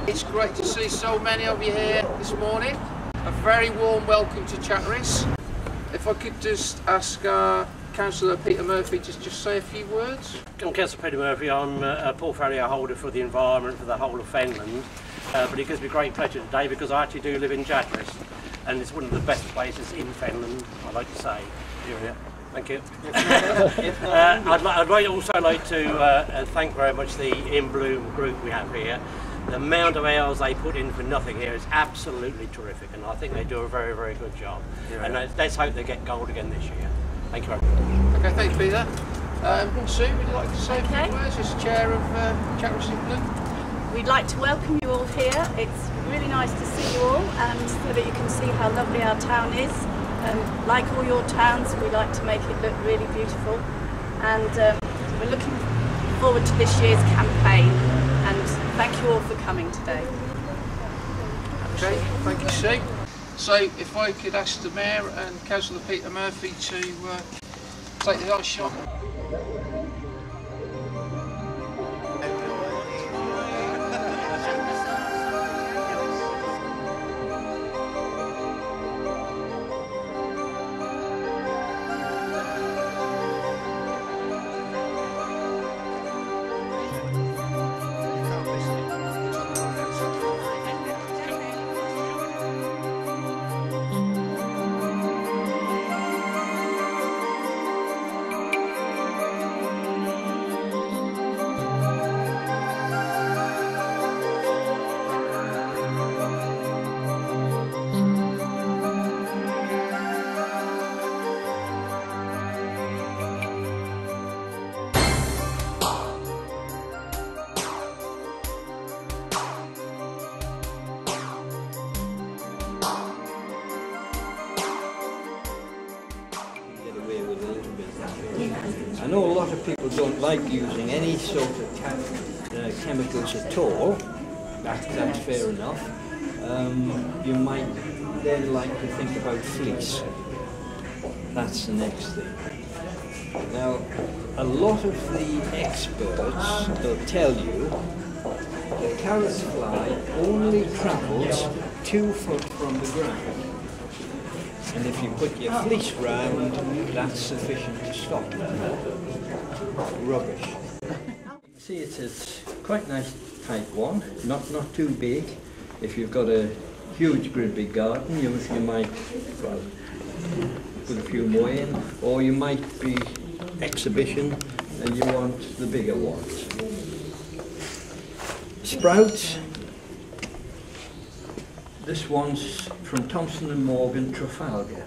It's great to see so many of you here this morning. A very warm welcome to Chatteris. If I could just ask Councillor Peter Murphy to just say a few words. I'm Councillor Peter Murphy. I'm a portfolio holder for the environment for the whole of Fenland. But it gives me great pleasure today because I actually do live in Chatteris, and it's one of the best places in Fenland, I like to say. Yeah. Thank you. I'd also like to thank very much the In Bloom group we have here. The amount of hours they put in for nothing here is absolutely terrific, and I think they do a very, very good job. Yeah. And let's hope they get gold again this year. Thank you very much. Okay, thanks Peter. Sue, would you like to say a few words as Chair of Chatteris In Bloom? We'd like to welcome you all here. It's really nice to see you all, and so that you can see how lovely our town is. Like all your towns, we like to make it look really beautiful, and we're looking forward to this year's campaign, and thank you all for coming today. Okay, thank you Sue. So if I could ask the Mayor and Councillor Peter Murphy to take the last shot. I know a lot of people don't like using any sort of chemicals at all. That's fair enough. You might then like to think about fleece. That's the next thing. Now, a lot of the experts will tell you the carrot fly only travels 2 foot from the ground. And if you put your fleece round, that's sufficient to stop rubbish. See, it's quite nice type one, not too big. If you've got a huge, great big garden, you might, well, put a few more in, or you might be exhibition and you want the bigger ones. Sprouts. This one's from Thompson and Morgan, Trafalgar.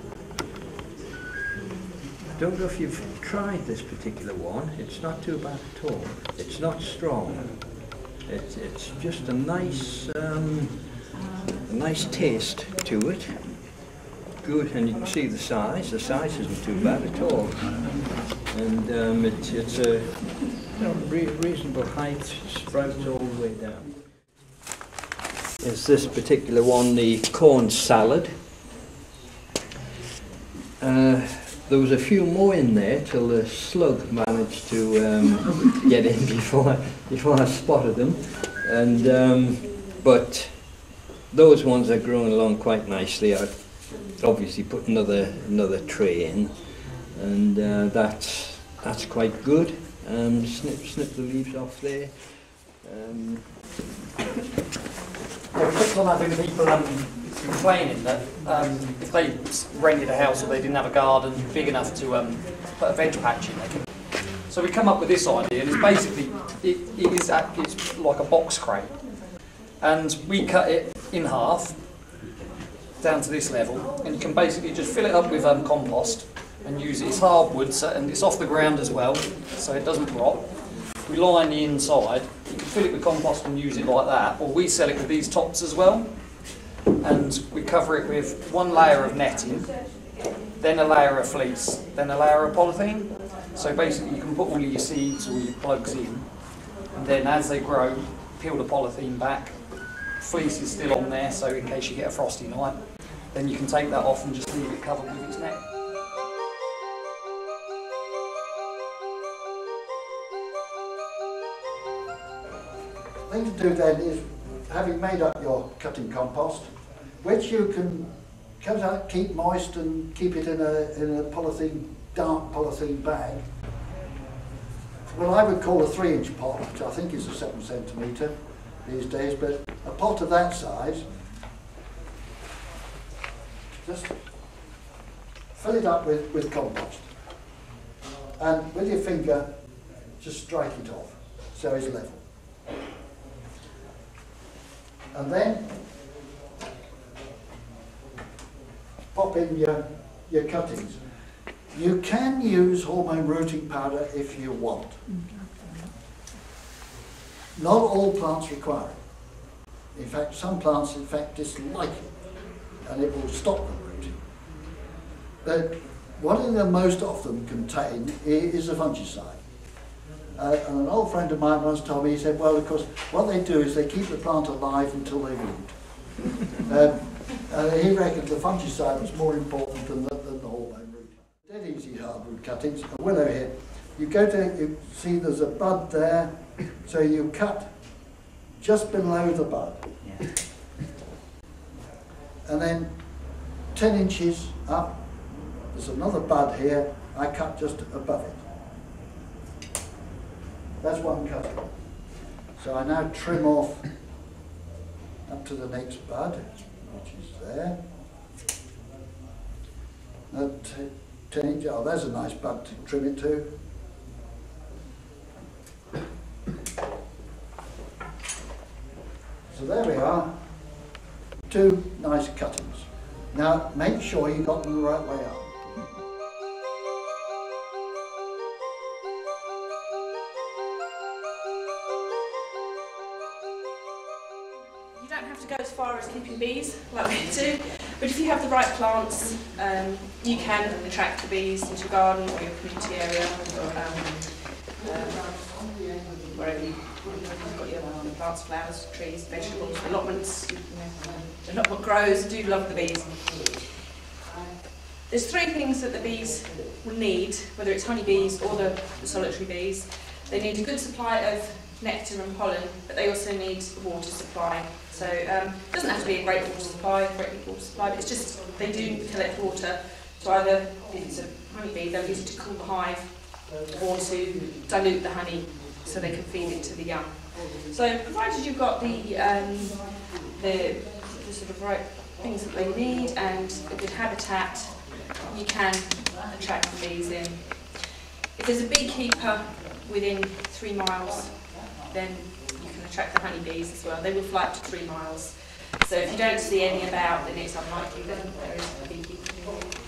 Don't know if you've tried this particular one. It's not too bad at all. It's not strong. It's just a nice taste to it. Good, and you can see the size. The size isn't too bad at all. And it's a reasonable height. Sprouts all the way down. Is this particular one the corn salad? There was a few more in there till the slug managed to get in before I spotted them, and but those ones are growing along quite nicely. I've obviously put another tray in, and that's quite good. Snip the leaves off there. Yeah, we kept on having people complaining that if they rented a house or they didn't have a garden big enough to put a veg patch in, so we come up with this idea, and it's basically it's like a box crate, and we cut it in half down to this level, and you can basically just fill it up with compost and use it. It's hardwood, and it's off the ground as well, so it doesn't rot. We line the inside. You can fill it with compost and use it like that, or we sell it with these tops as well, and we cover it with one layer of netting, then a layer of fleece, then a layer of polythene. So basically you can put all your seeds or your plugs in, and then as they grow, peel the polythene back. Fleece is still on there, so in case you get a frosty night, then you can take that off and just leave it covered with its net. The thing to do then is having made up your cutting compost, which you can cut out, keep moist and keep it in a polythene, dark polythene bag. Well, I would call a 3-inch pot, which I think is a 7 centimetre these days, but a pot of that size, just fill it up with compost. And with your finger, just strike it off so it's level. And then pop in your cuttings. You can use hormone rooting powder if you want. Not all plants require it. In fact, some plants dislike it, and it will stop them rooting. But what they most often contain is a fungicide. And an old friend of mine once told me, he said, well, of course, what they do is they keep the plant alive until they root. And he reckoned the fungicide was more important than the hormone root. Dead easy hardwood cuttings. A willow here. You see there's a bud there, so you cut just below the bud. Yeah. And then 10 inches up, there's another bud here, I cut just above it. That's one cutting. So I now trim off up to the next bud, which is there. Now 10 inches, oh, there's a nice bud to trim it to. So there we are, 2 nice cuttings. Now make sure you got them the right way up. You don't have to go as far as keeping bees like we do, but if you have the right plants, you can attract the bees into your garden or your community area, or wherever you've got your plants, flowers, trees, vegetables, allotments. The allotment grows do love the bees. There's 3 things that the bees will need, whether it's honeybees or the solitary bees. They need a good supply of nectar and pollen, but they also need a water supply. So it doesn't have to be a great water supply, but it's just they do collect water. So either if it's a honeybee, they'll use it to cool the hive or to dilute the honey so they can feed it to the young. So provided you've got the sort of right things that they need and a good habitat, you can attract the bees in. If there's a beekeeper within 3 miles, then you can attract the honeybees as well. They will fly up to 3 miles. So if you don't see any about, then it's unlikely that there is a beekeeper.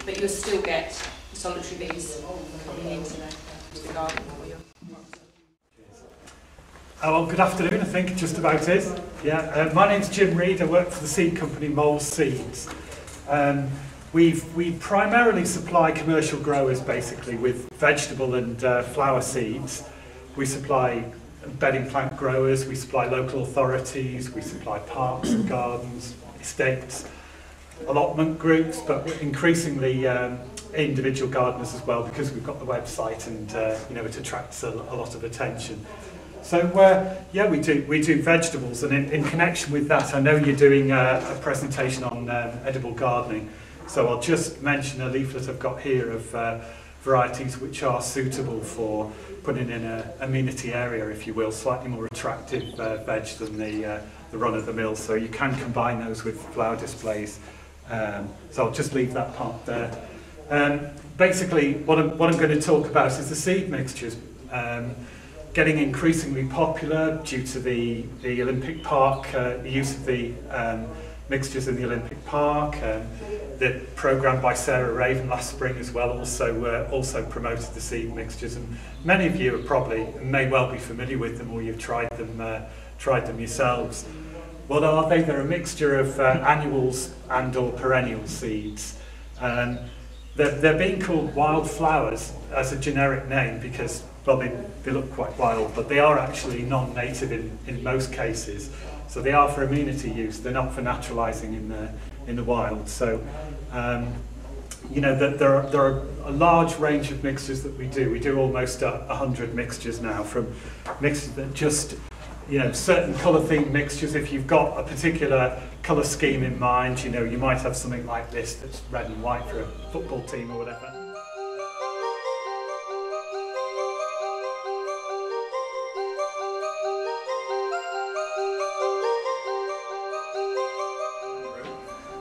But you'll still get solitary bees coming into the garden for you. Well, good afternoon, I think, just about is. Yeah, my name's Jim Reed, I work for the seed company Mole Seeds. We primarily supply commercial growers basically with vegetable and flower seeds. We supply bedding plant growers, we supply local authorities, we supply parks and gardens, estates, allotment groups, but increasingly individual gardeners as well, because we've got the website and it attracts a lot of attention. So yeah, we do vegetables, and in connection with that, I know you're doing a presentation on edible gardening. So I'll just mention a leaflet I've got here of varieties which are suitable for putting in an amenity area, if you will, slightly more attractive veg than the run-of-the-mill. So you can combine those with flower displays. So I'll just leave that part there. Basically, what I'm going to talk about is the seed mixtures. Getting increasingly popular due to the Olympic Park, the use of the mixtures in the Olympic Park. The programme by Sarah Raven last spring as well also promoted the seed mixtures, and many of you may well be familiar with them, or you've tried them yourselves. What are they? They're a mixture of annuals and or perennial seeds. They're being called wildflowers as a generic name because, well, they look quite wild, but they are actually non-native in most cases. So they are for amenity use. They're not for naturalising in the wild. So there are a large range of mixtures that we do. We do almost 100 mixtures now, from mixtures that just you know, certain colour themed mixtures. If you've got a particular colour scheme in mind, you know, you might have something like this that's red and white for a football team or whatever.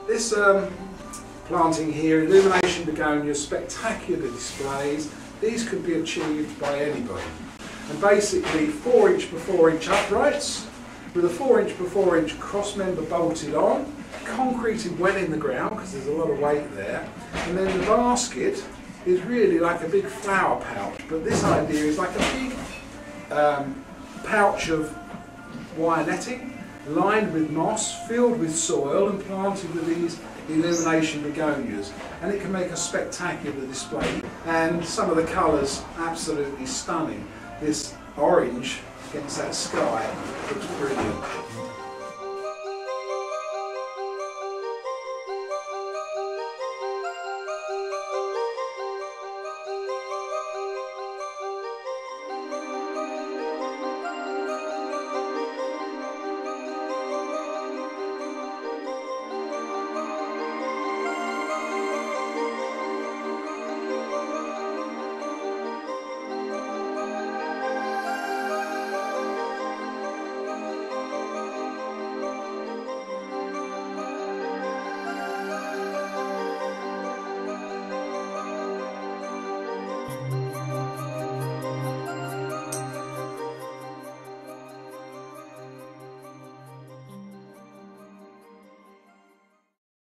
This planting here, illumination begonias, spectacular displays. These can be achieved by anybody. And basically 4" by 4" uprights with a 4" by 4" cross member bolted on, concreted well in the ground because there's a lot of weight there. And then the basket is really like a big flower pouch, but this idea is like a big pouch of wire netting lined with moss, filled with soil and planted with these illumination begonias, and it can make a spectacular display. And some of the colours absolutely stunning. This orange against that sky looks brilliant.